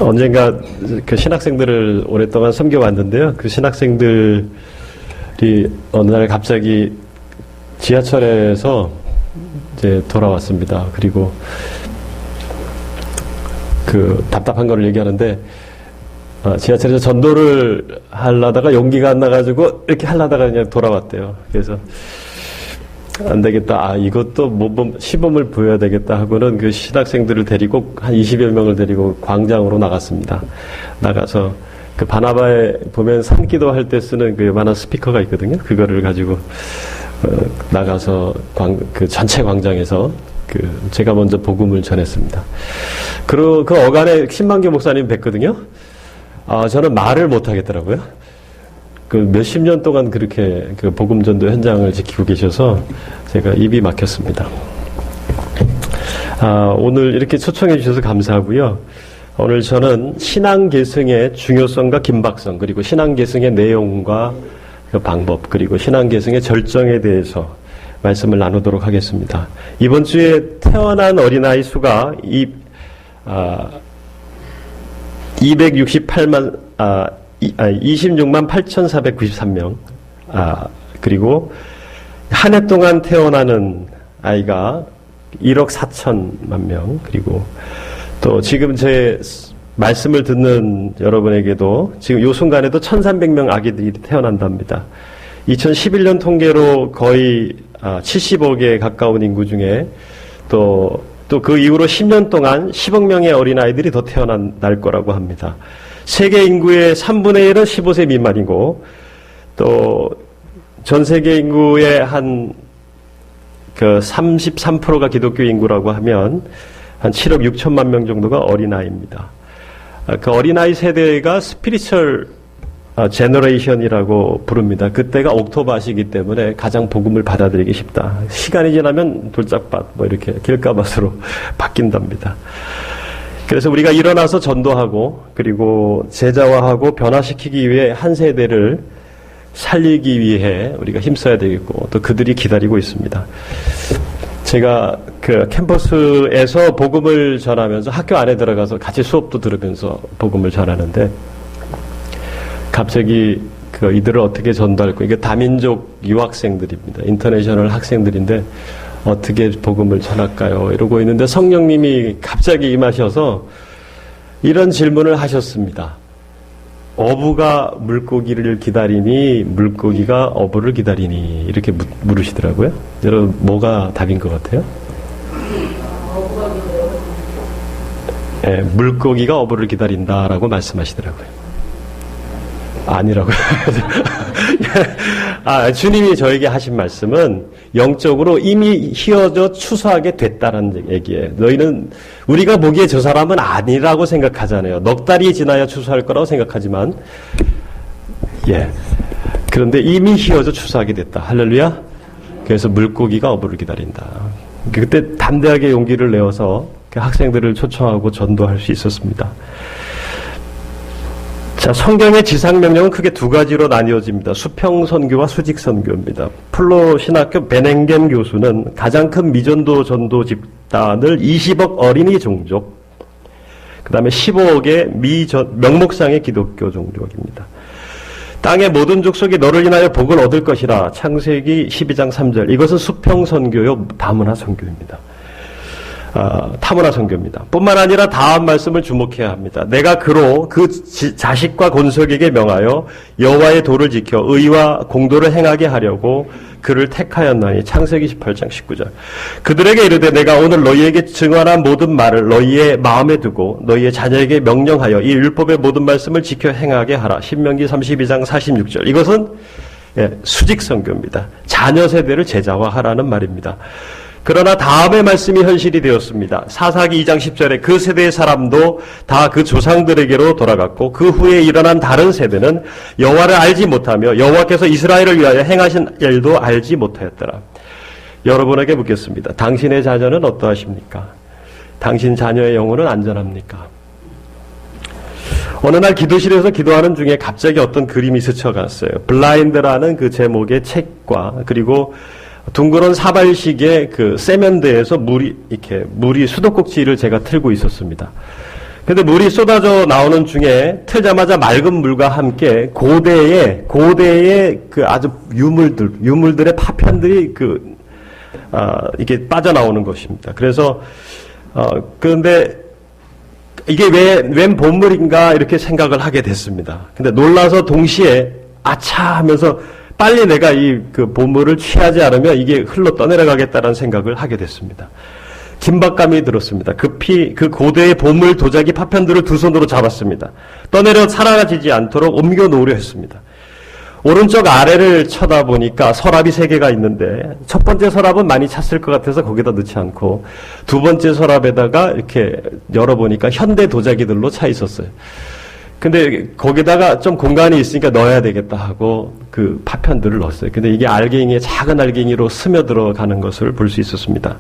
언젠가 그 신학생들을 오랫동안 섬겨왔는데요. 그 신학생들이 어느 날 갑자기 지하철에서 이제 돌아왔습니다. 그리고 그 답답한 걸 얘기하는데, 지하철에서 전도를 하려다가 용기가 안 나가지고 이렇게 하려다가 그냥 돌아왔대요. 그래서 안 되겠다. 이것도 시범을 보여야 되겠다 하고는 그 신학생들을 데리고 한 20여 명을 데리고 광장으로 나갔습니다. 나가서 그 바나바에 보면 산기도 할 때 쓰는 그 요만한 스피커가 있거든요. 그거를 가지고 나가서 그 전체 광장에서 제가 먼저 복음을 전했습니다. 그리고 그 어간에 신만교 목사님 뵀거든요. 저는 말을 못 하겠더라고요. 그 몇십 년 동안 그렇게 그 복음 전도 현장을 지키고 계셔서 제가 입이 막혔습니다. 오늘 이렇게 초청해 주셔서 감사하고요. 오늘 저는 신앙 계승의 중요성과 긴박성, 그리고 신앙 계승의 내용과 그 방법, 그리고 신앙 계승의 절정에 대해서 말씀을 나누도록 하겠습니다. 이번 주에 태어난 어린아이 수가 26만 8,493명. 그리고 한 해 동안 태어나는 아이가 1억 4천만 명. 그리고 또 지금 제 말씀을 듣는 여러분에게도 지금 요 순간에도 1,300명 아기들이 태어난답니다. 2011년 통계로 거의 70억에 가까운 인구 중에 또 그 이후로 10년 동안 10억 명의 어린아이들이 더 태어날 거라고 합니다. 세계 인구의 3분의 1은 15세 미만이고, 또 전 세계 인구의 한 33%가 기독교 인구라고 하면 한 7억 6천만 명 정도가 어린아이입니다. 그 어린아이 세대가 스피리추얼 제너레이션이라고 부릅니다. 그때가 옥토밭이기 때문에 가장 복음을 받아들이기 쉽다. 시간이 지나면 돌짝밭, 이렇게 길가밭으로 바뀐답니다. 그래서 우리가 일어나서 전도하고, 그리고 제자화하고 변화시키기 위해 한 세대를 살리기 위해 우리가 힘써야 되겠고, 또 그들이 기다리고 있습니다. 제가 그 캠퍼스에서 복음을 전하면서 학교 안에 들어가서 같이 수업도 들으면서 복음을 전하는데, 갑자기 이들을 어떻게 전도할 거, 이게 다민족 유학생들입니다. 인터내셔널 학생들인데 어떻게 복음을 전할까요? 이러고 있는데 성령님이 갑자기 임하셔서 이런 질문을 하셨습니다. 어부가 물고기를 기다리니 물고기가 어부를 기다리니, 이렇게 물으시더라고요. 여러분, 뭐가 답인 것 같아요? 네, 물고기가 어부를 기다린다라고 말씀하시더라고요. 아니라고요. 주님이 저에게 하신 말씀은 영적으로 이미 휘어져 추수하게 됐다는 얘기예요. 너희는, 우리가 보기에 저 사람은 아니라고 생각하잖아요. 넉 달이 지나야 추수할 거라고 생각하지만, 그런데 이미 휘어져 추수하게 됐다. 할렐루야. 그래서 물고기가 어부를 기다린다. 그때 담대하게 용기를 내어서 그 학생들을 초청하고 전도할 수 있었습니다. 자, 성경의 지상명령은 크게 두 가지로 나뉘어집니다. 수평선교와 수직선교입니다. 플로 신학교 베냉겐 교수는 가장 큰 미전도 전도 집단을 20억 어린이 종족, 그 다음에 15억의 명목상의 기독교 종족입니다. 땅의 모든 족속이 너를 인하여 복을 얻을 것이라. 창세기 12장 3절. 이것은 수평선교요 다문화 선교입니다. 타문화 선교입니다. 뿐만 아니라 다음 말씀을 주목해야 합니다. 내가 그로 그 자식과 권속에게 명하여 여호와의 도를 지켜 의와 공도를 행하게 하려고 그를 택하였나니. 창세기 18장 19절. 그들에게 이르되 내가 오늘 너희에게 증언한 모든 말을 너희의 마음에 두고 너희의 자녀에게 명령하여 이 율법의 모든 말씀을 지켜 행하게 하라. 신명기 32장 46절. 이것은 수직 선교입니다. 자녀 세대를 제자화하라는 말입니다. 그러나 다음의 말씀이 현실이 되었습니다. 사사기 2장 10절에 그 세대의 사람도 다 그 조상들에게로 돌아갔고 그 후에 일어난 다른 세대는 여호와를 알지 못하며 여호와께서 이스라엘을 위하여 행하신 일도 알지 못하였더라. 여러분에게 묻겠습니다. 당신의 자녀는 어떠하십니까? 당신 자녀의 영혼은 안전합니까? 어느 날 기도실에서 기도하는 중에 갑자기 어떤 그림이 스쳐갔어요. 블라인드라는 그 제목의 책과, 그리고 둥그런 사발식의 그 세면대에서 물이 수도꼭지를 제가 틀고 있었습니다. 근데 물이 쏟아져 나오는 중에 트자마자 맑은 물과 함께 고대의 그 아주 유물들의 파편들이 이게 빠져나오는 것입니다. 그래서, 그런데 이게 웬 보물인가 이렇게 생각을 하게 됐습니다. 근데 놀라서 동시에 아차 하면서 빨리 내가 그 보물을 취하지 않으면 이게 흘러 떠내려가겠다는 생각을 하게 됐습니다. 긴박감이 들었습니다. 급히 그 고대의 보물 도자기 파편들을 두 손으로 잡았습니다. 떠내려 사라지지 않도록 옮겨 놓으려 했습니다. 오른쪽 아래를 쳐다보니까 서랍이 3개가 있는데 첫 번째 서랍은 많이 찼을 것 같아서 거기다 넣지 않고 두 번째 서랍에다가 이렇게 열어보니까 현대 도자기들로 차 있었어요. 근데 거기다가 좀 공간이 있으니까 넣어야 되겠다 하고 그 파편들을 넣었어요. 근데 이게 작은 알갱이로 스며들어가는 것을 볼 수 있었습니다.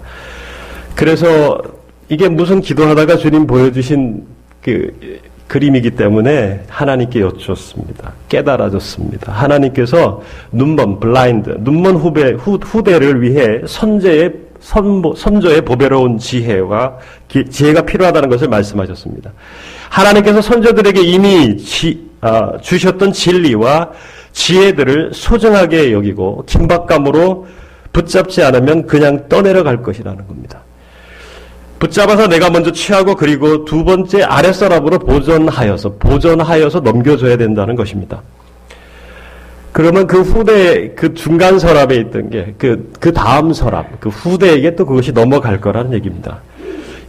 그래서 이게 무슨 기도하다가 주님 보여주신 그 그림이기 때문에 하나님께 여쭈었습니다. 깨달아졌습니다. 하나님께서 눈먼 후대를 위해 선조의 보배로운 지혜가 필요하다는 것을 말씀하셨습니다. 하나님께서 선조들에게 이미 주셨던 진리와 지혜들을 소중하게 여기고 긴박감으로 붙잡지 않으면 그냥 떠내려갈 것이라는 겁니다. 붙잡아서 내가 먼저 취하고 그리고 두 번째 아랫서랍으로 보존하여서 넘겨줘야 된다는 것입니다. 그러면 그 중간 서랍에 있던 게 그 다음 서랍, 그 후대에게 또 그것이 넘어갈 거라는 얘기입니다.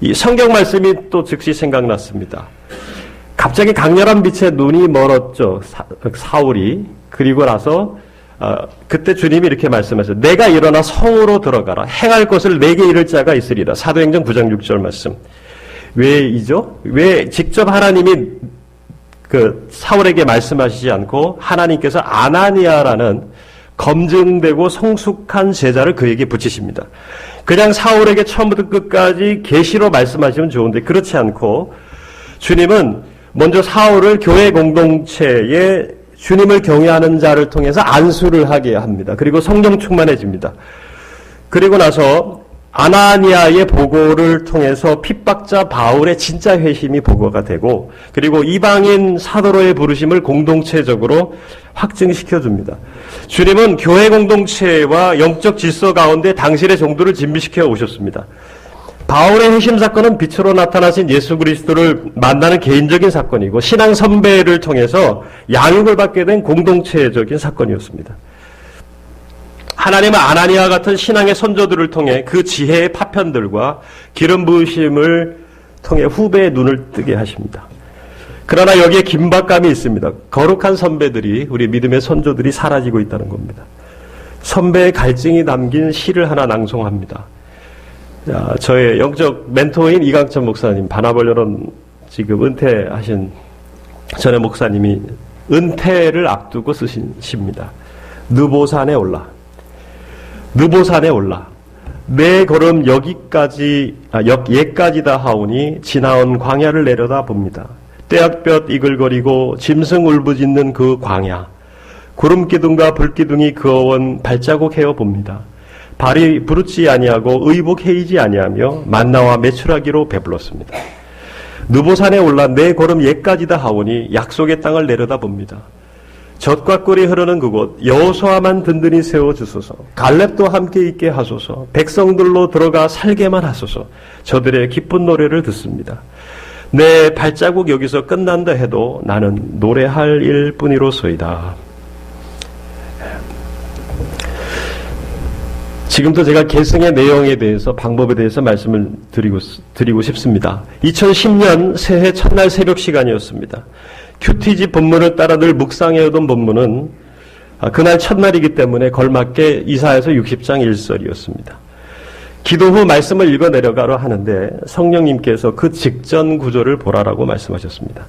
이 성경 말씀이 또 즉시 생각났습니다. 갑자기 강렬한 빛에 눈이 멀었죠. 사울이. 그리고 나서 그때 주님이 이렇게 말씀하셨어요. 내가 일어나 성으로 들어가라. 행할 것을 내게 이를 자가 있으리라. 사도행전 9장 6절 말씀. 왜이죠? 왜 직접 하나님이 사울에게 말씀하시지 않고 하나님께서 아나니아라는 검증되고 성숙한 제자를 그에게 붙이십니다. 그냥 사울에게 처음부터 끝까지 계시로 말씀하시면 좋은데 그렇지 않고 주님은 먼저 사울을 교회 공동체에 주님을 경외하는 자를 통해서 안수를 하게 합니다. 그리고 성령 충만해집니다. 그리고 나서 아나니아의 보고를 통해서 핍박자 바울의 진짜 회심이 보고가 되고 그리고 이방인 사도로의 부르심을 공동체적으로 확증시켜줍니다. 주님은 교회 공동체와 영적 질서 가운데 당신의 종도를 진비시켜 오셨습니다. 바울의 회심 사건은 빛으로 나타나신 예수 그리스도를 만나는 개인적인 사건이고 신앙 선배를 통해서 양육을 받게 된 공동체적인 사건이었습니다. 하나님은 아나니아 같은 신앙의 선조들을 통해 그 지혜의 파편들과 기름 부으심을 통해 후배의 눈을 뜨게 하십니다. 그러나 여기에 긴박감이 있습니다. 거룩한 선배들이 우리 믿음의 선조들이 사라지고 있다는 겁니다. 선배의 갈증이 담긴 시를 하나 낭송합니다. 저의 영적 멘토인 이강천 목사님, 바나벌려론 지금 은퇴하신 전의 목사님이 은퇴를 앞두고 쓰신 시입니다. 느보산에 올라 내 걸음 예까지다 하오니 지나온 광야를 내려다 봅니다. 떼약볕 이글거리고 짐승 울부짖는 그 광야, 구름기둥과 불기둥이 그어온 발자국 헤어 봅니다. 발이 부르지 아니하고 의복 헤이지 아니하며 만나와 메추라기로 배불렀습니다. 느보산에 올라 내 걸음 예까지다 하오니 약속의 땅을 내려다봅니다. 젖과 꿀이 흐르는 그곳 여호수아만 든든히 세워주소서. 갈렙도 함께 있게 하소서. 백성들로 들어가 살게만 하소서. 저들의 기쁜 노래를 듣습니다. 내 발자국 여기서 끝난다 해도 나는 노래할 일뿐이로소이다. 지금도 제가 계승의 내용에 대해서 방법에 대해서 말씀을 드리고 싶습니다. 2010년 새해 첫날 새벽 시간이었습니다. 큐티지 본문을 따라 늘 묵상해오던 본문은 그날 첫날이기 때문에 걸맞게 이사야서 60장 1절이었습니다. 기도 후 말씀을 읽어 내려가려 하는데 성령님께서 그 직전 구절을 보라라고 말씀하셨습니다.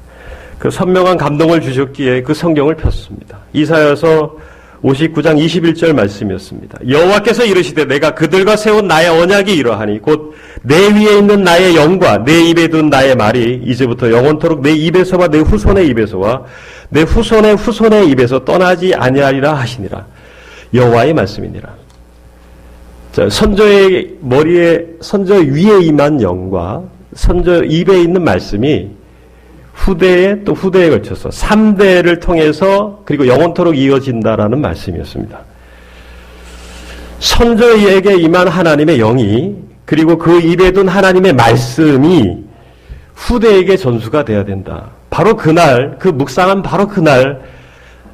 그 선명한 감동을 주셨기에 그 성경을 폈습니다. 이사야서 59장 21절 말씀이었습니다. 여호와께서 이르시되 내가 그들과 세운 나의 언약이 이러하니 곧 내 위에 있는 나의 영과 내 입에 둔 나의 말이 이제부터 영원토록 내 입에서와 내 후손의 입에서와 내 후손의 후손의 입에서 떠나지 아니하리라 하시니라. 여호와의 말씀이니라. 자, 선조 위에 임한 영과 선조 입에 있는 말씀이 후대에 또 후대에 걸쳐서 3대를 통해서 그리고 영원토록 이어진다라는 말씀이었습니다. 선조에게 임한 하나님의 영이 그리고 그 입에 둔 하나님의 말씀이 후대에게 전수가 돼야 된다. 바로 그날, 그 묵상한 바로 그날,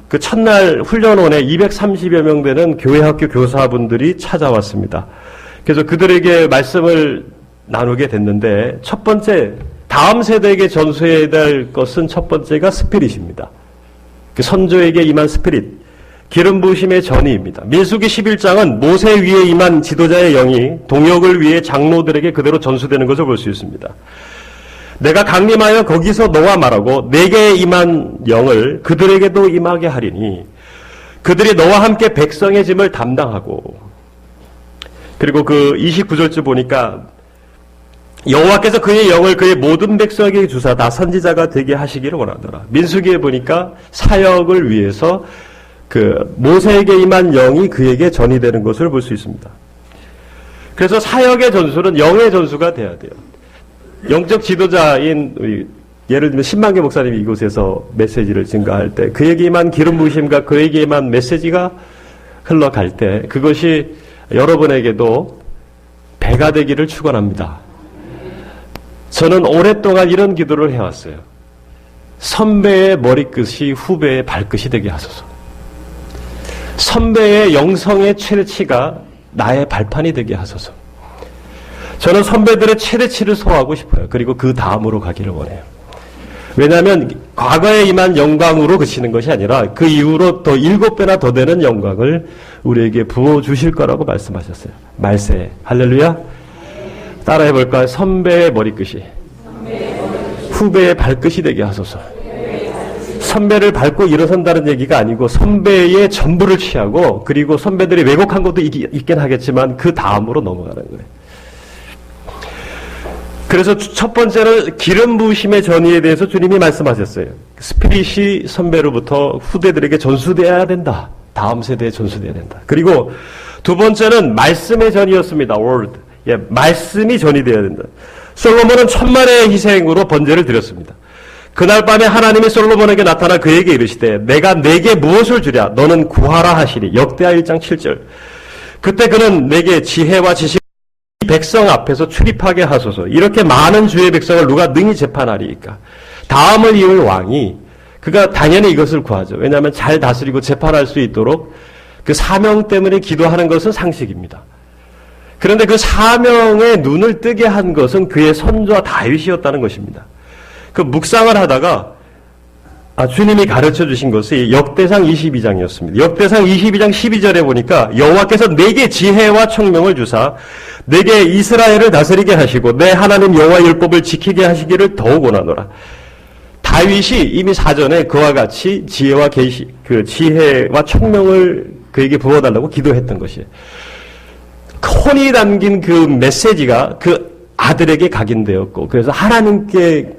그 첫날 훈련원에 230여 명 되는 교회학교 교사분들이 찾아왔습니다. 그래서 그들에게 말씀을 나누게 됐는데 첫 번째, 다음 세대에게 전수해야 될 것은 첫 번째가 스피릿입니다. 그 선조에게 임한 스피릿, 기름 부으심의 전이입니다. 민수기 11장은 모세 위에 임한 지도자의 영이 동역을 위해 장로들에게 그대로 전수되는 것을 볼 수 있습니다. 내가 강림하여 거기서 너와 말하고 내게 임한 영을 그들에게도 임하게 하리니 그들이 너와 함께 백성의 짐을 담당하고, 그리고 그 29절쯤 보니까 여호와께서 그의 영을 그의 모든 백성에게 주사 다 선지자가 되게 하시기를 원하더라. 민수기에 보니까 사역을 위해서 그 모세에게 임한 영이 그에게 전이되는 것을 볼 수 있습니다. 그래서 사역의 전수는 영의 전수가 돼야 돼요. 영적 지도자인 예를 들면 신만계 목사님이 이곳에서 메시지를 증가할 때 그에게 임한 기름 부으심과 그에게 임한 메시지가 흘러갈 때 그것이 여러분에게도 배가 되기를 축원합니다. 저는 오랫동안 이런 기도를 해왔어요. 선배의 머리끝이 후배의 발끝이 되게 하소서. 선배의 영성의 최대치가 나의 발판이 되게 하소서. 저는 선배들의 최대치를 소화하고 싶어요. 그리고 그 다음으로 가기를 원해요. 왜냐하면 과거에 임한 영광으로 그치는 것이 아니라 그 이후로 더 7배나 더 되는 영광을 우리에게 부어주실 거라고 말씀하셨어요. 말세. 할렐루야. 따라해볼까요? 선배의 머리끝이 후배의 발끝이 되게 하소서. 선배를 밟고 일어선다는 얘기가 아니고 선배의 전부를 취하고, 그리고 선배들이 왜곡한 것도 있긴 하겠지만 그 다음으로 넘어가는 거예요. 그래서 첫 번째는 기름 부으심의 전이에 대해서 주님이 말씀하셨어요. 스피릿이 선배로부터 후대들에게 전수되어야 된다. 다음 세대에 전수되어야 된다. 그리고 두 번째는 말씀의 전이었습니다. word. 예, 말씀이 전이 되어야 된다. 솔로몬은 천만의 희생으로 번제를 드렸습니다. 그날 밤에 하나님이 솔로몬에게 나타나 그에게 이르시되 내가 내게 무엇을 주랴 너는 구하라 하시니. 역대하 1장 7절. 그때 그는 내게 지혜와 지식 백성 앞에서 출입하게 하소서. 이렇게 많은 주의 백성을 누가 능히 재판하리이까. 다음을 이을 왕이 그가 당연히 이것을 구하죠. 왜냐하면 잘 다스리고 재판할 수 있도록 그 사명 때문에 기도하는 것은 상식입니다. 그런데 그 사명에 눈을 뜨게 한 것은 그의 선조와 다윗이었다는 것입니다. 그 묵상을 하다가 주님이 가르쳐 주신 것이 역대상 22장이었습니다. 역대상 22장 12절에 보니까 여호와께서 내게 지혜와 총명을 주사 내게 이스라엘을 다스리게 하시고 내 하나님 여호와 율법을 지키게 하시기를 더욱 원하노라. 다윗이 이미 사전에 그와 같이 지혜와 계시, 그 지혜와 총명을 그에게 부어달라고 기도했던 것이에요. 혼이 담긴 그 메시지가 그 아들에게 각인되었고, 그래서 하나님께서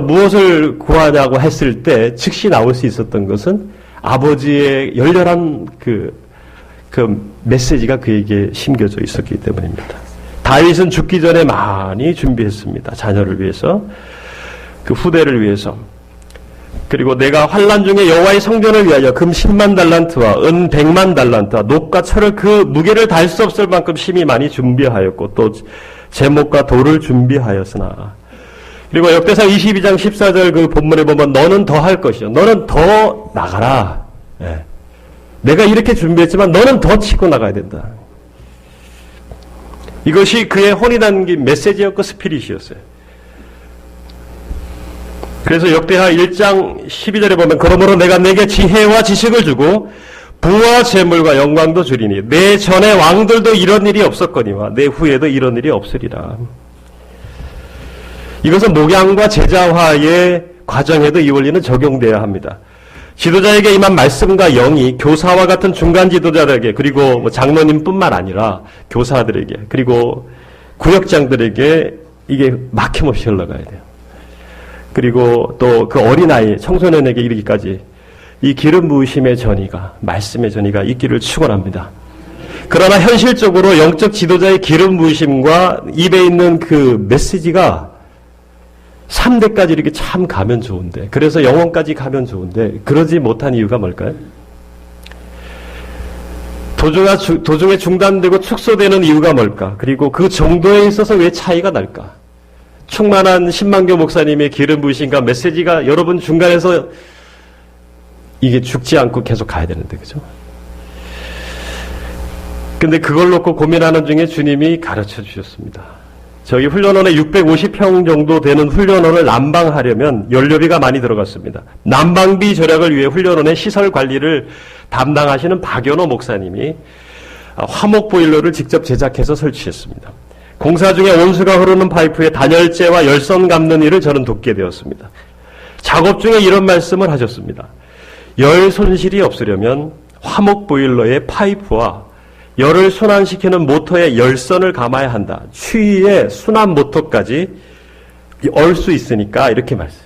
무엇을 구하냐고 했을 때 즉시 나올 수 있었던 것은 아버지의 열렬한 그 메시지가 그에게 심겨져 있었기 때문입니다. 다윗은 죽기 전에 많이 준비했습니다. 자녀를 위해서, 그 후대를 위해서. 그리고 내가 환난 중에 여호와의 성전을 위하여 금 10만 달란트와 은 100만 달란트와 녹과 철을 그 무게를 달 수 없을 만큼 심히 많이 준비하였고 또 제목과 돌을 준비하였으나. 그리고 역대상 22장 14절 그 본문에 보면 너는 더 할 것이요. 너는 더 나가라. 예. 내가 이렇게 준비했지만 너는 더 치고 나가야 된다. 이것이 그의 혼이 담긴 메시지였고 스피릿이었어요. 그래서 역대하 1장 12절에 보면 그러므로 내가 내게 지혜와 지식을 주고 부와 재물과 영광도 주리니 내 전에 왕들도 이런 일이 없었거니와 내 후에도 이런 일이 없으리라. 이것은 목양과 제자화의 과정에도 이 원리는 적용되어야 합니다. 지도자에게 임한 말씀과 영이 교사와 같은 중간 지도자들에게, 그리고 장로님뿐만 아니라 교사들에게, 그리고 구역장들에게 이게 막힘없이 흘러가야 돼요. 그리고 또 그 어린아이, 청소년에게 이르기까지 이 기름 부으심의 전이가, 말씀의 전이가 있기를 축원합니다. 그러나 현실적으로 영적 지도자의 기름 부으심과 입에 있는 그 메시지가 3대까지 이렇게 참 가면 좋은데, 그래서 영원까지 가면 좋은데, 그러지 못한 이유가 뭘까요? 도중에 중단되고 축소되는 이유가 뭘까? 그리고 그 정도에 있어서 왜 차이가 날까? 충만한 신만교 목사님의 기름 부으심과 메시지가 여러분 중간에서 이게 죽지 않고 계속 가야 되는데, 그죠? 근데 그걸 놓고 고민하는 중에 주님이 가르쳐 주셨습니다. 저희 훈련원에 650평 정도 되는 훈련원을 난방하려면 연료비가 많이 들어갔습니다. 난방비 절약을 위해 훈련원의 시설 관리를 담당하시는 박연호 목사님이 화목 보일러를 직접 제작해서 설치했습니다. 공사 중에 온수가 흐르는 파이프에 단열재와 열선 감는 일을 저는 돕게 되었습니다. 작업 중에 이런 말씀을 하셨습니다. 열 손실이 없으려면 화목 보일러의 파이프와 열을 순환시키는 모터의 열선을 감아야 한다. 추위에 순환 모터까지 얼 수 있으니까 이렇게 말씀.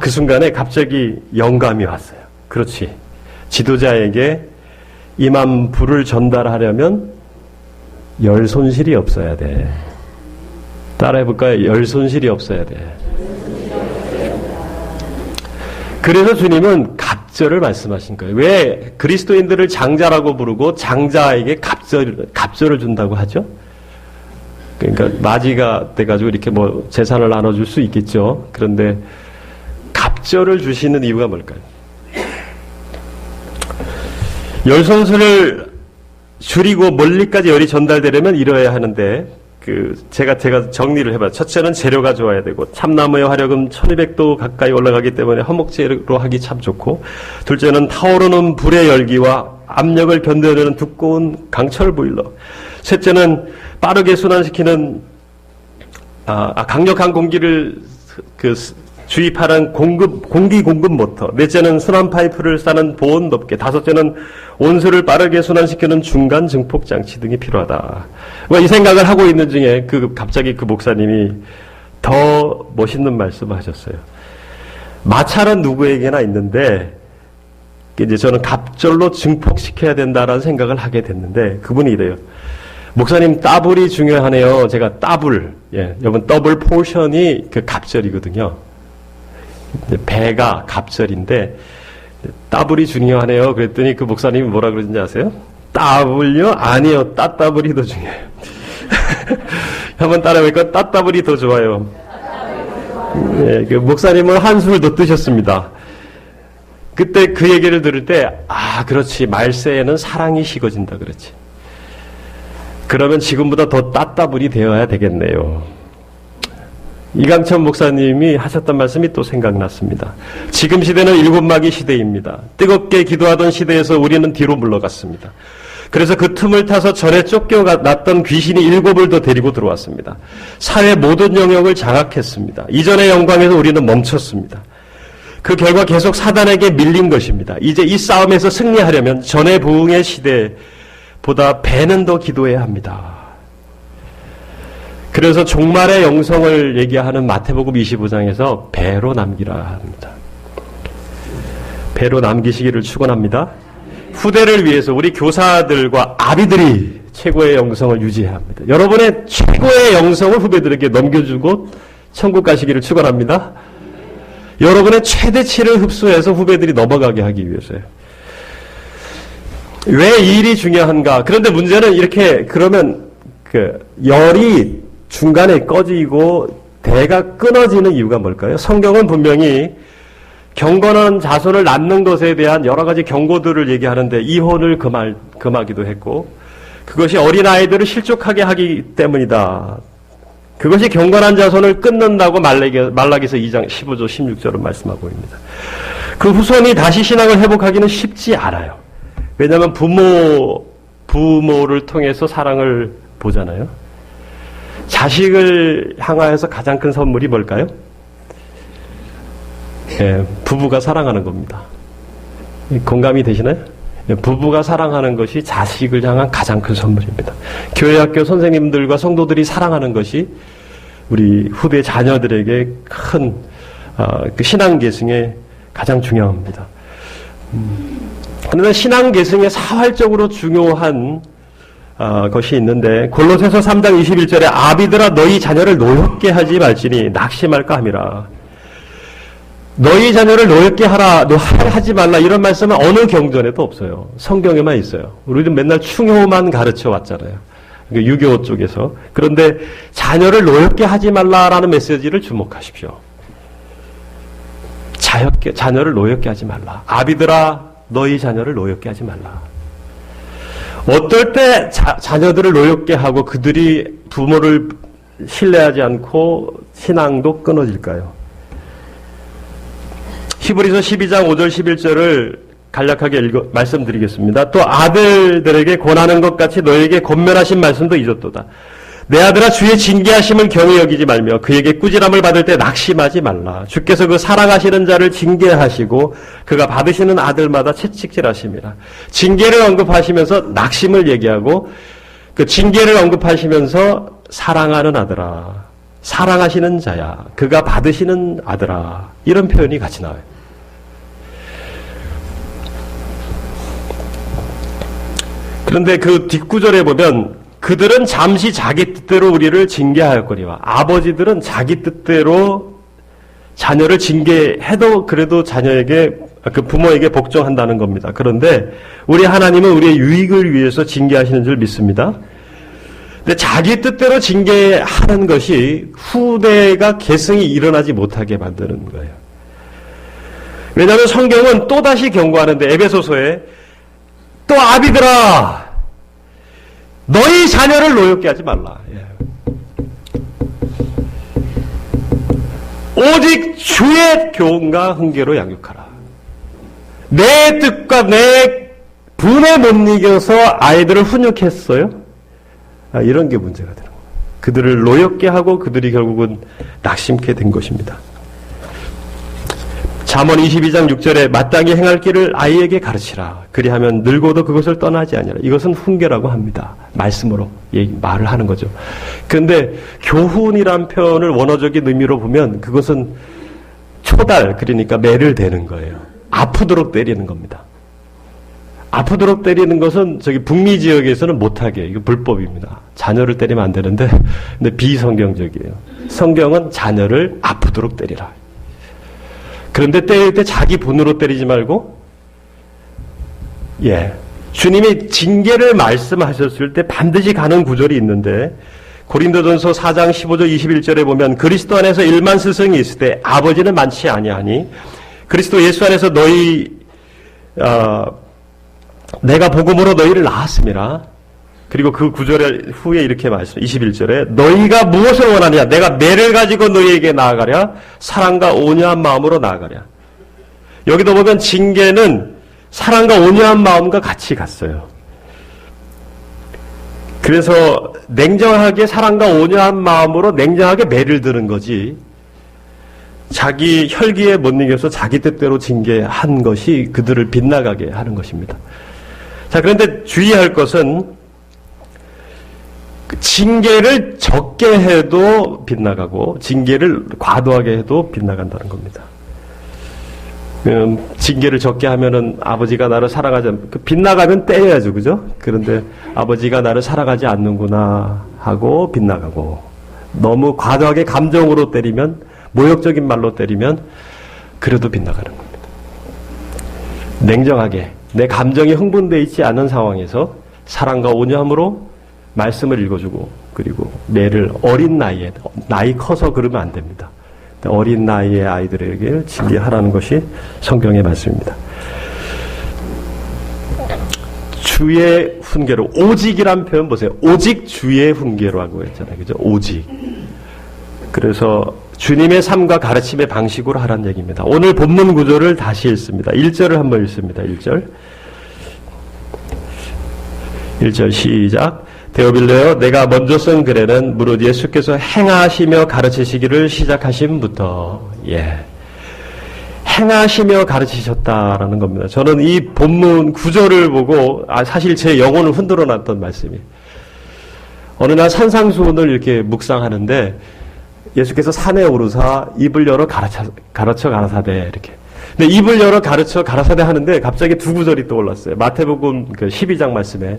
그 순간에 갑자기 영감이 왔어요. 그렇지. 지도자에게 임한 불을 전달하려면 열 손실이 없어야 돼. 따라해볼까요? 열 손실이 없어야 돼. 그래서 주님은 갑절을 말씀하신 거예요. 왜 그리스도인들을 장자라고 부르고 장자에게 갑절을 준다고 하죠? 그러니까 맞이가 돼가지고 이렇게 뭐 재산을 나눠줄 수 있겠죠. 그런데 갑절을 주시는 이유가 뭘까요? 열 손수를 줄이고 멀리까지 열이 전달되려면 이뤄야 하는데, 제가 정리를 해봐요. 첫째는 재료가 좋아야 되고, 참나무의 화력은 1200도 가까이 올라가기 때문에 화목재로 하기 참 좋고, 둘째는 타오르는 불의 열기와 압력을 견뎌내는 두꺼운 강철 보일러. 셋째는 빠르게 순환시키는, 강력한 공기를 주입하는 공기 공급 모터. 넷째는 순환 파이프를 싸는 보온 덮개. 다섯째는 온수를 빠르게 순환시키는 중간 증폭 장치 등이 필요하다. 이 생각을 하고 있는 중에 갑자기 그 목사님이 더 멋있는 말씀을 하셨어요. 마찰은 누구에게나 있는데, 이제 저는 갑절로 증폭시켜야 된다라는 생각을 하게 됐는데, 그분이 이래요. 목사님, 따블이 중요하네요. 제가 따블, 여러분 더블 포션이 갑절이거든요. 배가 갑절인데 따블이 중요하네요. 그랬더니 그 목사님이 뭐라 그러는지 아세요? 따블요? 아니요. 따따블이 더 중요해요. 한번 따라해볼까? 따따블이 더 좋아요. 그 목사님은 한숨을 더 뜨셨습니다. 그때 그 얘기를 들을 때, 그렇지. 말세에는 사랑이 식어진다. 그렇지. 그러면 지금보다 더 따따블이 되어야 되겠네요. 이강천 목사님이 하셨던 말씀이 또 생각났습니다. 지금 시대는 일곱마기 시대입니다. 뜨겁게 기도하던 시대에서 우리는 뒤로 물러갔습니다. 그래서 그 틈을 타서 전에 쫓겨났던 귀신이 7을 더 데리고 들어왔습니다. 사회 모든 영역을 장악했습니다. 이전의 영광에서 우리는 멈췄습니다. 그 결과 계속 사단에게 밀린 것입니다. 이제 이 싸움에서 승리하려면 전의 부흥의 시대보다 배는 더 기도해야 합니다. 그래서 종말의 영성을 얘기하는 마태복음 25장에서 배로 남기라 합니다. 배로 남기시기를 축원합니다. 후대를 위해서 우리 교사들과 아비들이 최고의 영성을 유지해야 합니다. 여러분의 최고의 영성을 후배들에게 넘겨주고 천국 가시기를 축원합니다. 여러분의 최대치를 흡수해서 후배들이 넘어가게 하기 위해서요. 왜 이 일이 중요한가? 그런데 문제는 이렇게 그러면 열이 중간에 꺼지고 대가 끊어지는 이유가 뭘까요? 성경은 분명히 경건한 자손을 낳는 것에 대한 여러 가지 경고들을 얘기하는데 이혼을 금하기도 했고, 그것이 어린아이들을 실족하게 하기 때문이다. 그것이 경건한 자손을 끊는다고 말라기서 2장 15절 16절은 말씀하고 있습니다. 그 후손이 다시 신앙을 회복하기는 쉽지 않아요. 왜냐하면 부모를 통해서 사랑을 보잖아요. 자식을 향하여서 가장 큰 선물이 뭘까요? 부부가 사랑하는 겁니다. 공감이 되시나요? 부부가 사랑하는 것이 자식을 향한 가장 큰 선물입니다. 교회 학교 선생님들과 성도들이 사랑하는 것이 우리 후대 자녀들에게 큰 신앙 계승에 가장 중요합니다. 그러나 신앙 계승에 사활적으로 중요한 것이 있는데 골로새서 3장 21절에 아비들아 너희 자녀를 노엽게 하지 말지니 낙심할까 함이라. 너희 자녀를 노엽게 하지 말라 이런 말씀은 어느 경전에도 없어요. 성경에만 있어요. 우리는 맨날 충효만 가르쳐 왔잖아요. 유교 쪽에서. 그런데 자녀를 노엽게 하지 말라라는 메시지를 주목하십시오. 자녀를 노엽게 하지 말라. 아비들아 너희 자녀를 노엽게 하지 말라. 어떨 때 자녀들을 노엽게 하고 그들이 부모를 신뢰하지 않고 신앙도 끊어질까요? 히브리서 12장 5절 11절을 간략하게 말씀드리겠습니다. 또 아들들에게 권하는 것 같이 너에게 권면하신 말씀도 잊었도다. 내 아들아 주의 징계하심을 경히 여기지 말며 그에게 꾸지람을 받을 때 낙심하지 말라. 주께서 그 사랑하시는 자를 징계하시고 그가 받으시는 아들마다 채찍질하심이라. 징계를 언급하시면서 낙심을 얘기하고 그 징계를 언급하시면서 사랑하는 아들아, 사랑하시는 자야, 그가 받으시는 아들아 이런 표현이 같이 나와요. 그런데 그 뒷구절에 보면 그들은 잠시 자기 뜻대로 우리를 징계하였거니와 아버지들은 자기 뜻대로 자녀를 징계해도 그래도 자녀에게 그 부모에게 복종한다는 겁니다. 그런데 우리 하나님은 우리의 유익을 위해서 징계하시는 줄 믿습니다. 근데 자기 뜻대로 징계하는 것이 후대가 계승이 일어나지 못하게 만드는 거예요. 왜냐하면 성경은 또다시 경고하는데 에베소서에 또 아비들아 너희 자녀를 노엽게 하지 말라. 오직 주의 교훈과 훈계로 양육하라. 내 뜻과 내 분에 못 이겨서 아이들을 훈육했어요? 이런 게 문제가 되는 거예요. 그들을 노엽게 하고 그들이 결국은 낙심케 된 것입니다. 잠언 22장 6절에 마땅히 행할 길을 아이에게 가르치라. 그리하면 늙어도 그것을 떠나지 아니라. 이것은 훈계라고 합니다. 말씀으로 말을 하는 거죠. 그런데 교훈이란 표현을 원어적인 의미로 보면 그것은 초달, 그러니까 매를 대는 거예요. 아프도록 때리는 겁니다. 아프도록 때리는 것은 저기 북미 지역에서는 못하게, 이거 불법입니다. 자녀를 때리면 안 되는데, 근데 비성경적이에요. 성경은 자녀를 아프도록 때리라. 그런데 때릴 때 자기 분으로 때리지 말고, 주님이 징계를 말씀하셨을 때 반드시 가는 구절이 있는데, 고린도전서 4장 15절 21절에 보면 그리스도 안에서 1만 스승이 있을 때 아버지는 많지 아니하니 그리스도 예수 안에서 내가 복음으로 너희를 낳았음이라. 그리고 그 구절 후에 이렇게 말씀 21절에 너희가 무엇을 원하냐 내가 매를 가지고 너희에게 나아가랴 사랑과 온유한 마음으로 나아가랴. 여기도 보면 징계는 사랑과 온유한 마음과 같이 갔어요. 그래서 냉정하게 사랑과 온유한 마음으로 냉정하게 매를 드는 거지 자기 혈기에 못 이겨서 자기 뜻대로 징계한 것이 그들을 빗나가게 하는 것입니다. 자, 그런데 주의할 것은 징계를 적게 해도 빗나가고 징계를 과도하게 해도 빗나간다는 겁니다. 징계를 적게 하면은 아버지가 나를 사랑하지 빗나가면 때려야죠, 그죠? 그런데 아버지가 나를 사랑하지 않는구나 하고 빗나가고 너무 과도하게 감정으로 때리면 모욕적인 말로 때리면 그래도 빗나가는 겁니다. 냉정하게 내 감정이 흥분되어 있지 않은 상황에서 사랑과 온유함으로 말씀을 읽어주고 그리고 매를 어린 나이에 나이 커서 그러면 안 됩니다. 어린 나이의 아이들에게 징계하라는 것이 성경의 말씀입니다. 주의 훈계로 오직이란 표현 보세요. 오직 주의 훈계로 하고 했잖아요. 그죠? 오직. 그래서 주님의 삶과 가르침의 방식으로 하라는 얘기입니다. 오늘 본문 구조를 다시 읽습니다. 1절을 한번 읽습니다. 1절 시작. 데오빌레여 내가 먼저 쓴 글에는 무릇 예수께서 행하시며 가르치시기를 시작하심부터 행하시며 가르치셨다라는 겁니다. 저는 이 본문 구절을 보고 사실 제 영혼을 흔들어 놨던 말씀이 어느 날 산상수훈을 이렇게 묵상하는데 예수께서 산에 오르사 입을 열어 가르쳐 가라사대 이렇게. 근데 입을 열어 가르쳐 가라사대 하는데 갑자기 두 구절이 떠올랐어요. 마태복음 그 12장 말씀에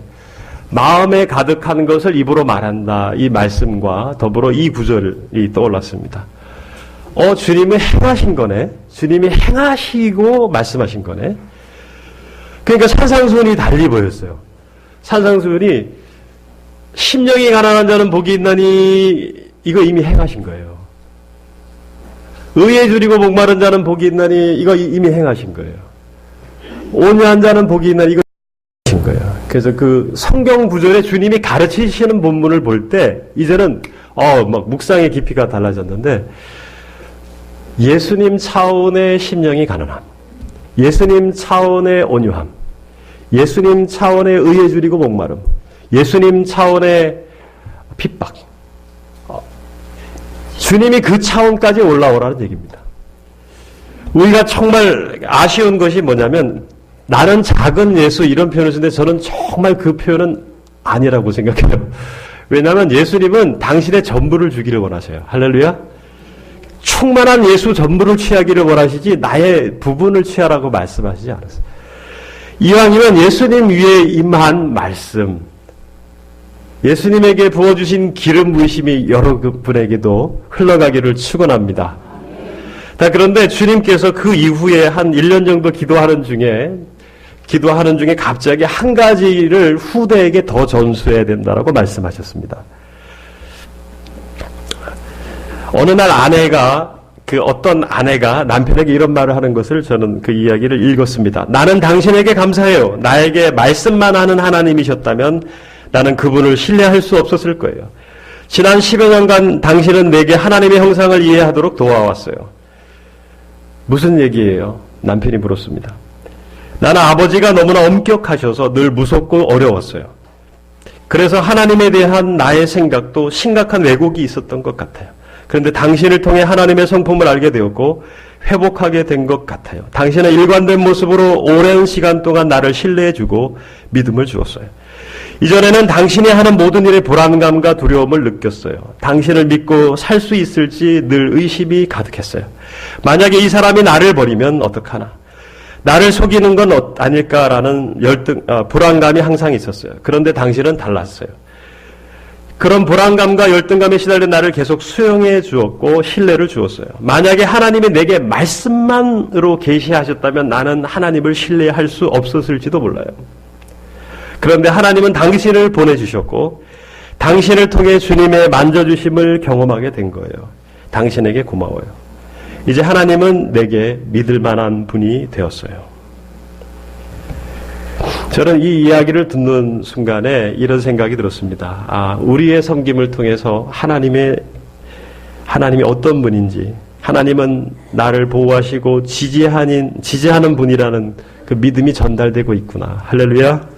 마음에 가득한 것을 입으로 말한다. 이 말씀과 더불어 이 구절이 떠올랐습니다. 주님이 행하신 거네. 주님이 행하시고 말씀하신 거네. 그러니까 산상수훈이 달리 보였어요. 산상수훈이 심령이 가난한 자는 복이 있나니 이거 이미 행하신 거예요. 의에 줄이고 목마른 자는 복이 있나니 이거 이미 행하신 거예요. 온유한 자는 복이 있나니 이거 하신 거예요. 그래서 그 성경 구절에 주님이 가르치시는 본문을 볼 때 이제는 막 묵상의 깊이가 달라졌는데 예수님 차원의 심령이 가난함, 예수님 차원의 온유함, 예수님 차원의 의에 줄이고 목마름, 예수님 차원의 핍박, 주님이 그 차원까지 올라오라는 얘기입니다. 우리가 정말 아쉬운 것이 뭐냐면 나는 작은 예수 이런 표현을 쓰는데 저는 정말 그 표현은 아니라고 생각해요. 왜냐하면 예수님은 당신의 전부를 주기를 원하셔요. 할렐루야. 충만한 예수 전부를 취하기를 원하시지 나의 부분을 취하라고 말씀하시지 않았어요. 이왕이면 예수님 위에 임한 말씀, 예수님에게 부어주신 기름 부으심이 여러분에게도 흘러가기를 축원합니다. 그런데 주님께서 그 이후에 한 1년 정도 기도하는 중에 갑자기 한 가지를 후대에게 더 전수해야 된다라고 말씀하셨습니다. 어느 날 어떤 아내가 남편에게 이런 말을 하는 것을 저는 그 이야기를 읽었습니다. 나는 당신에게 감사해요. 나에게 말씀만 하는 하나님이셨다면 나는 그분을 신뢰할 수 없었을 거예요. 지난 10여 년간 당신은 내게 하나님의 형상을 이해하도록 도와왔어요. 무슨 얘기예요? 남편이 물었습니다. 나는 아버지가 너무나 엄격하셔서 늘 무섭고 어려웠어요. 그래서 하나님에 대한 나의 생각도 심각한 왜곡이 있었던 것 같아요. 그런데 당신을 통해 하나님의 성품을 알게 되었고 회복하게 된 것 같아요. 당신은 일관된 모습으로 오랜 시간 동안 나를 신뢰해주고 믿음을 주었어요. 이전에는 당신이 하는 모든 일에 불안감과 두려움을 느꼈어요. 당신을 믿고 살 수 있을지 늘 의심이 가득했어요. 만약에 이 사람이 나를 버리면 어떡하나? 나를 속이는 건 아닐까라는 불안감이 항상 있었어요. 그런데 당신은 달랐어요. 그런 불안감과 열등감에 시달린 나를 계속 수용해 주었고 신뢰를 주었어요. 만약에 하나님이 내게 말씀만으로 계시하셨다면 나는 하나님을 신뢰할 수 없었을지도 몰라요. 그런데 하나님은 당신을 보내주셨고 당신을 통해 주님의 만져주심을 경험하게 된 거예요. 당신에게 고마워요. 이제 하나님은 내게 믿을 만한 분이 되었어요. 저는 이 이야기를 듣는 순간에 이런 생각이 들었습니다. 우리의 섬김을 통해서 하나님이 어떤 분인지, 하나님은 나를 보호하시고 지지하는 분이라는 그 믿음이 전달되고 있구나. 할렐루야.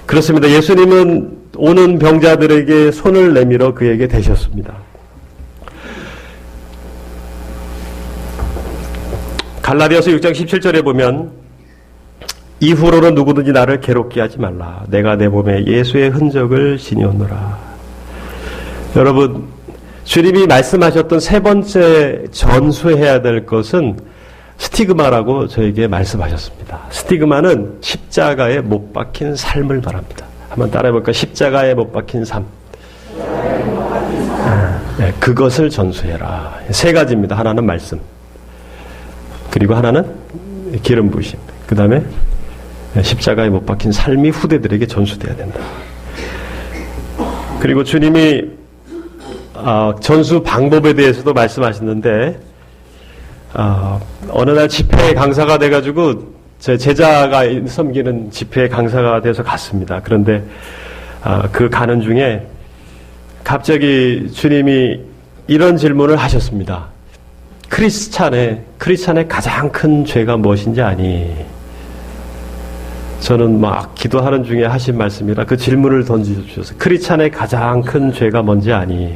그렇습니다. 예수님은 오는 병자들에게 손을 내밀어 그에게 대셨습니다. 갈라디아서 6장 17절에 보면 이후로는 누구든지 나를 괴롭게 하지 말라. 내가 내 몸에 예수의 흔적을 지니었노라. 여러분, 주님이 말씀하셨던 세 번째 전수해야 될 것은 스티그마라고 저에게 말씀하셨습니다. 스티그마는 십자가에 못 박힌 삶을 말합니다. 한번 따라해볼까요? 십자가에 못 박힌 삶. 네, 그것을 전수해라. 세 가지입니다. 하나는 말씀, 그리고 하나는 기름 부으심, 그 다음에 십자가에 못 박힌 삶이 후대들에게 전수돼야 된다. 그리고 주님이 전수 방법에 대해서도 말씀하셨는데 어느 날 집회 강사가 돼가지고 제 제자가 섬기는 집회 강사가 돼서 갔습니다. 그런데 그 가는 중에 갑자기 주님이 이런 질문을 하셨습니다. 크리스찬의 가장 큰 죄가 무엇인지 아니? 저는 막 기도하는 중에 하신 말씀이라 그 질문을 던져주셔서 크리스찬의 가장 큰 죄가 뭔지 아니?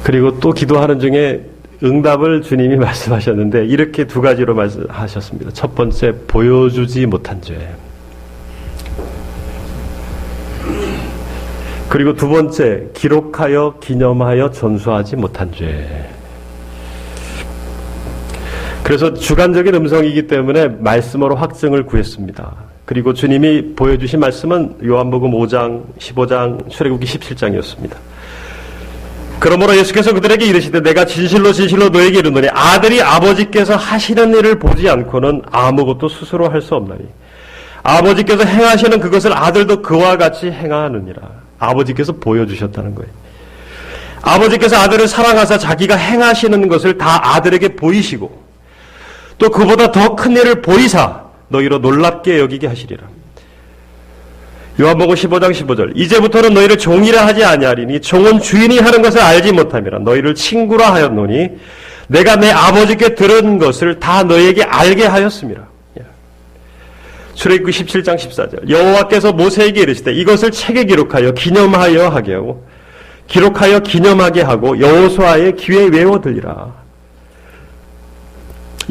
그리고 또 기도하는 중에 응답을 주님이 말씀하셨는데 이렇게 두 가지로 말씀하셨습니다. 첫 번째, 보여주지 못한 죄. 그리고 두 번째, 기록하여 기념하여 전수하지 못한 죄. 그래서 주관적인 음성이기 때문에 말씀으로 확증을 구했습니다. 그리고 주님이 보여주신 말씀은 요한복음 5장, 15장, 출애굽기 17장이었습니다. 그러므로 예수께서 그들에게 이르시되 내가 진실로 진실로 너에게 이르노니 아들이 아버지께서 하시는 일을 보지 않고는 아무것도 스스로 할 수 없나니 아버지께서 행하시는 그것을 아들도 그와 같이 행하느니라. 아버지께서 보여주셨다는 거예요. 아버지께서 아들을 사랑하사 자기가 행하시는 것을 다 아들에게 보이시고 또 그보다 더 큰 일을 보이사 너희로 놀랍게 여기게 하시리라. 요한복음 15장 15절 이제부터는 너희를 종이라 하지 아니하리니 종은 주인이 하는 것을 알지 못함이라. 너희를 친구라 하였노니 내가 내 아버지께 들은 것을 다 너희에게 알게 하였음이라. 출애굽기 17장 14절 여호와께서 모세에게 이르시되 이것을 책에 기록하여 기념하여 하게 하고 기록하여 기념하게 하고 여호수아의 귀에 외워 들리라.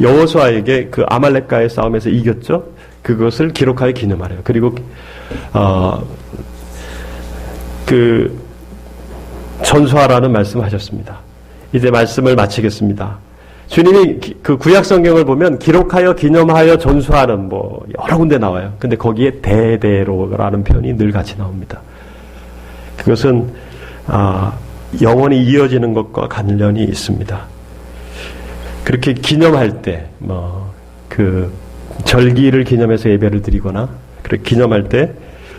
여호수아에게 그 아말렉과의 싸움에서 이겼죠. 그것을 기록하여 기념하래요. 그리고 그 전수하라는 말씀하셨습니다. 이제 말씀을 마치겠습니다. 주님이 그 구약 성경을 보면 기록하여 기념하여 전수하는 뭐 여러 군데 나와요. 근데 거기에 대대로라는 표현이 늘 같이 나옵니다. 그것은 영원히 이어지는 것과 관련이 있습니다. 그렇게 기념할 때 그 절기를 기념해서 예배를 드리거나 그렇게 기념할 때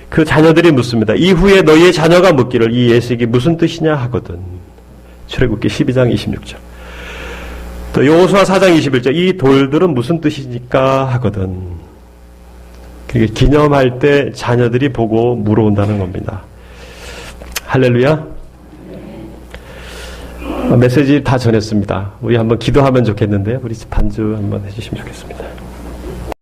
그 자녀들이 묻습니다. 이후에 너희의 자녀가 묻기를 이 예식이 무슨 뜻이냐 하거든. 출애굽기 12장 26절. 또 여호수아 4장 21절 이 돌들은 무슨 뜻이니까 하거든. 그게 기념할 때 자녀들이 보고 물어온다는 겁니다. 할렐루야. 메시지 다 전했습니다. 우리 한번 기도하면 좋겠는데요. 우리 반주 한번 해주시면 좋겠습니다.